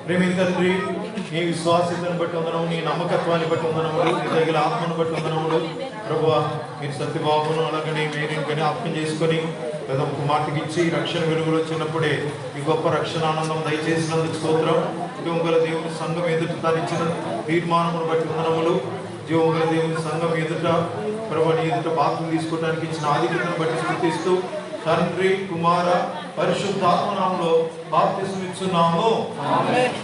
ప్రేమిక తండ్రి, నీ విశ్వాసతను బట్టి వందనము, నీ నమ్మకత్వాన్ని బట్టి వందనములు, నీ తగిన ఆత్మను బట్టి వందనములు. ప్రభువా, మీరు సత్యబాబును అలాగనే మేరీని జ్ఞాపకం చేసుకొని లేదా కుమార్తెకి ఇచ్చి రక్షణ వెలుగులో చిన్నప్పుడే ఈ గొప్ప రక్షణ ఆనందం దయచేసినందుకు స్తోత్రం. జీవంగల దేవుని సంఘం ఎదుట తాను ఇచ్చిన తీర్మానమును బట్టి వందనములు. జీవంగల దేవుని సంఘం ఎదుట ప్రభు నీ ఎదుట బాధ్యతలు తీసుకోవడానికి ఇచ్చిన ఆధిక్యతను బట్టి స్తుతిస్తూ తండ్రి కుమార పరిశుద్ధాత్మ నామములో బాప్తిస్మం ఇచ్చున్నాము. ఆమేన్.